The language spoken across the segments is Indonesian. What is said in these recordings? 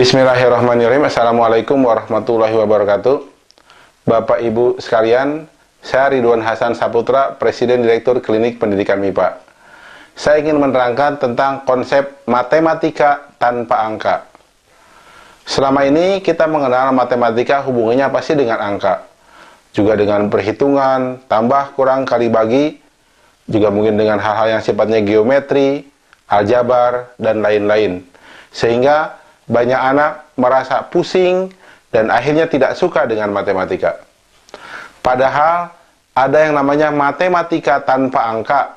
Bismillahirrahmanirrahim. Assalamualaikum warahmatullahi wabarakatuh. Bapak Ibu sekalian, saya Ridwan Hasan Saputra, Presiden Direktur Klinik Pendidikan MIPA. Saya ingin menerangkan tentang konsep matematika tanpa angka. Selama ini kita mengenal matematika hubungannya pasti dengan angka. Juga dengan perhitungan, tambah, kurang, kali, bagi. Juga mungkin dengan hal-hal yang sifatnya geometri, aljabar, dan lain-lain. Sehingga banyak anak merasa pusing dan akhirnya tidak suka dengan matematika. Padahal ada yang namanya matematika tanpa angka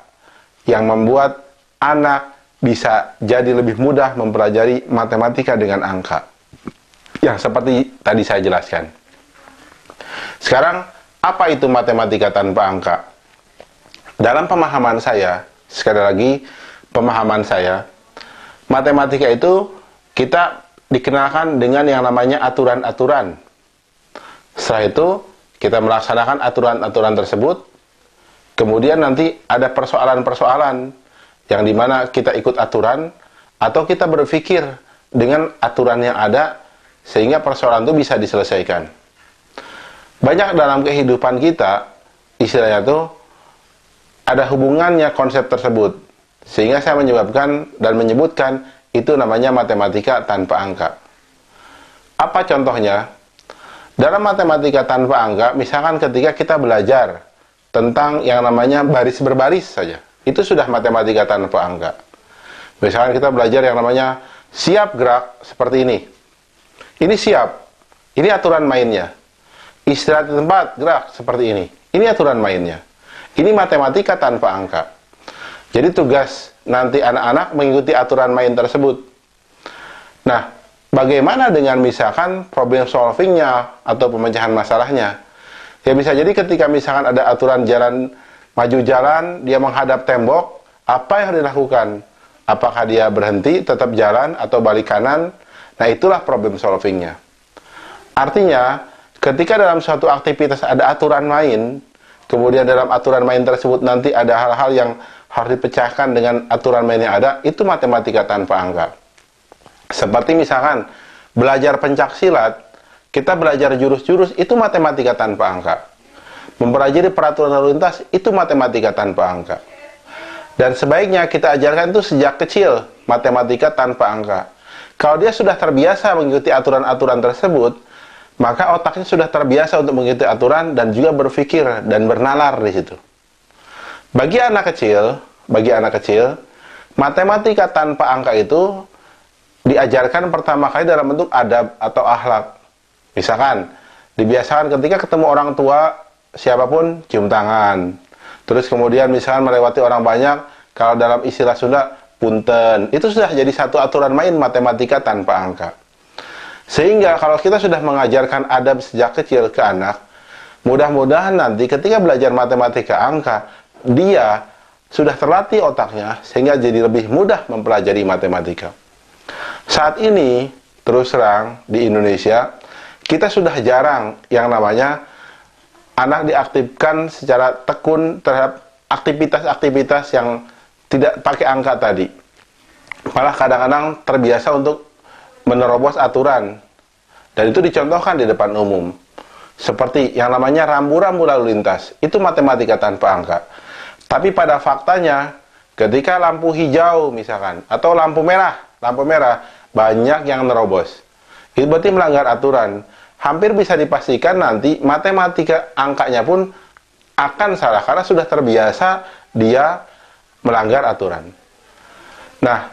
yang membuat anak bisa jadi lebih mudah mempelajari matematika dengan angka. Yang seperti tadi saya jelaskan. Sekarang, apa itu matematika tanpa angka? Dalam pemahaman saya, sekali lagi, pemahaman saya, matematika itu kita dikenalkan dengan yang namanya aturan-aturan. Setelah itu, kita melaksanakan aturan-aturan tersebut. Kemudian nanti ada persoalan-persoalan yang dimana kita ikut aturan atau kita berpikir dengan aturan yang ada sehingga persoalan itu bisa diselesaikan. Banyak dalam kehidupan kita, istilahnya itu ada hubungannya konsep tersebut. Sehingga saya menyebutkan itu namanya matematika tanpa angka. Apa contohnya? Dalam matematika tanpa angka, misalkan ketika kita belajar tentang yang namanya baris berbaris saja, itu sudah matematika tanpa angka. Misalkan kita belajar yang namanya siap gerak seperti ini. Ini siap. Ini aturan mainnya. Istirahat di tempat, gerak seperti ini. Ini aturan mainnya. Ini matematika tanpa angka. Jadi tugas nanti anak-anak mengikuti aturan main tersebut. Nah, bagaimana dengan misalkan problem solvingnya atau pemecahan masalahnya? Ya bisa jadi ketika misalkan ada aturan jalan, maju jalan, dia menghadap tembok, apa yang harus dilakukan? Apakah dia berhenti, tetap jalan, atau balik kanan? Nah, itulah problem solvingnya. Artinya, ketika dalam suatu aktivitas ada aturan main, kemudian dalam aturan main tersebut nanti ada hal-hal yang harus dipecahkan dengan aturan main yang ada, itu matematika tanpa angka. Seperti misalkan, belajar pencak silat, kita belajar jurus-jurus, itu matematika tanpa angka. Mempelajari peraturan lalu lintas, itu matematika tanpa angka. Dan sebaiknya kita ajarkan itu sejak kecil, matematika tanpa angka. Kalau dia sudah terbiasa mengikuti aturan-aturan tersebut, maka otaknya sudah terbiasa untuk mengikuti aturan dan juga berpikir dan bernalar di situ. Bagi anak kecil, matematika tanpa angka itu diajarkan pertama kali dalam bentuk adab atau akhlak. Misalkan, dibiasakan ketika ketemu orang tua, siapapun cium tangan. Terus kemudian misalkan melewati orang banyak, kalau dalam istilah Sunda, punten. Itu sudah jadi satu aturan main matematika tanpa angka. Sehingga kalau kita sudah mengajarkan adab sejak kecil ke anak, mudah-mudahan nanti ketika belajar matematika angka, dia sudah terlatih otaknya sehingga jadi lebih mudah mempelajari matematika. Saat ini, terus terang di Indonesia, kita sudah jarang yang namanya anak diaktifkan secara tekun terhadap aktivitas-aktivitas yang tidak pakai angka tadi. Malah kadang-kadang terbiasa untuk menerobos aturan. Dan itu dicontohkan di depan umum. Seperti yang namanya rambu-rambu lalu lintas. Itu matematika tanpa angka. Tapi pada faktanya, ketika lampu hijau misalkan, atau lampu merah, banyak yang nerobos. Itu berarti melanggar aturan. Hampir bisa dipastikan nanti matematika angkanya pun akan salah, karena sudah terbiasa dia melanggar aturan. Nah,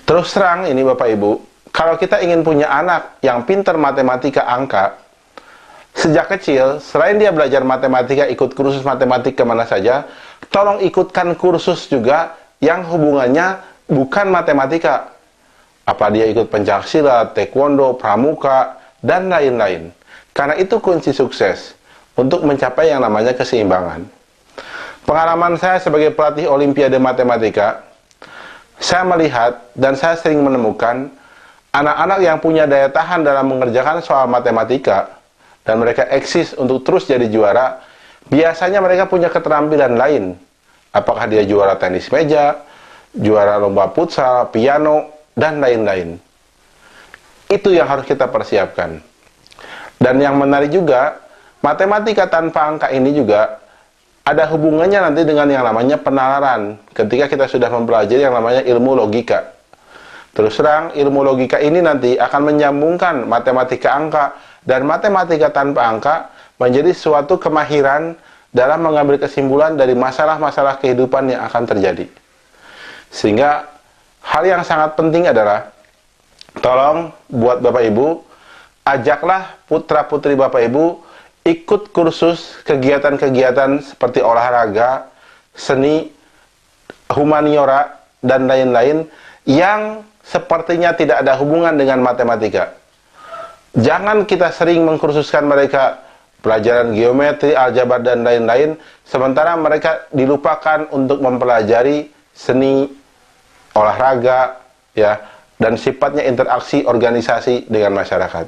terus terang ini Bapak Ibu, kalau kita ingin punya anak yang pintar matematika angka, sejak kecil, selain dia belajar matematika, ikut kursus matematika kemana saja, tolong ikutkan kursus juga yang hubungannya bukan matematika. Apa dia ikut pencaksilat, taekwondo, pramuka, dan lain-lain. Karena itu kunci sukses untuk mencapai yang namanya keseimbangan. Pengalaman saya sebagai pelatih Olimpiade Matematika, saya melihat dan saya sering menemukan anak-anak yang punya daya tahan dalam mengerjakan soal matematika dan mereka eksis untuk terus jadi juara, biasanya mereka punya keterampilan lain. Apakah dia juara tenis meja, juara lomba futsal, piano, dan lain-lain. Itu yang harus kita persiapkan. Dan yang menarik juga, matematika tanpa angka ini juga ada hubungannya nanti dengan yang namanya penalaran. Ketika kita sudah mempelajari yang namanya ilmu logika. Terus terang, ilmu logika ini nanti akan menyambungkan matematika angka dan matematika tanpa angka menjadi suatu kemahiran dalam mengambil kesimpulan dari masalah-masalah kehidupan yang akan terjadi. Sehingga hal yang sangat penting adalah, tolong buat Bapak Ibu, ajaklah putra-putri Bapak Ibu ikut kursus kegiatan-kegiatan seperti olahraga, seni, humaniora, dan lain-lain yang sepertinya tidak ada hubungan dengan matematika. Jangan kita sering mengkursuskan mereka pelajaran geometri, aljabar, dan lain-lain, sementara mereka dilupakan untuk mempelajari seni, olahraga, ya, dan sifatnya interaksi organisasi dengan masyarakat.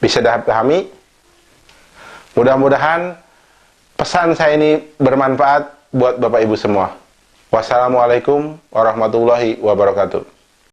Bisa dipahami? Mudah-mudahan pesan saya ini bermanfaat buat Bapak Ibu semua. Wassalamualaikum warahmatullahi wabarakatuh.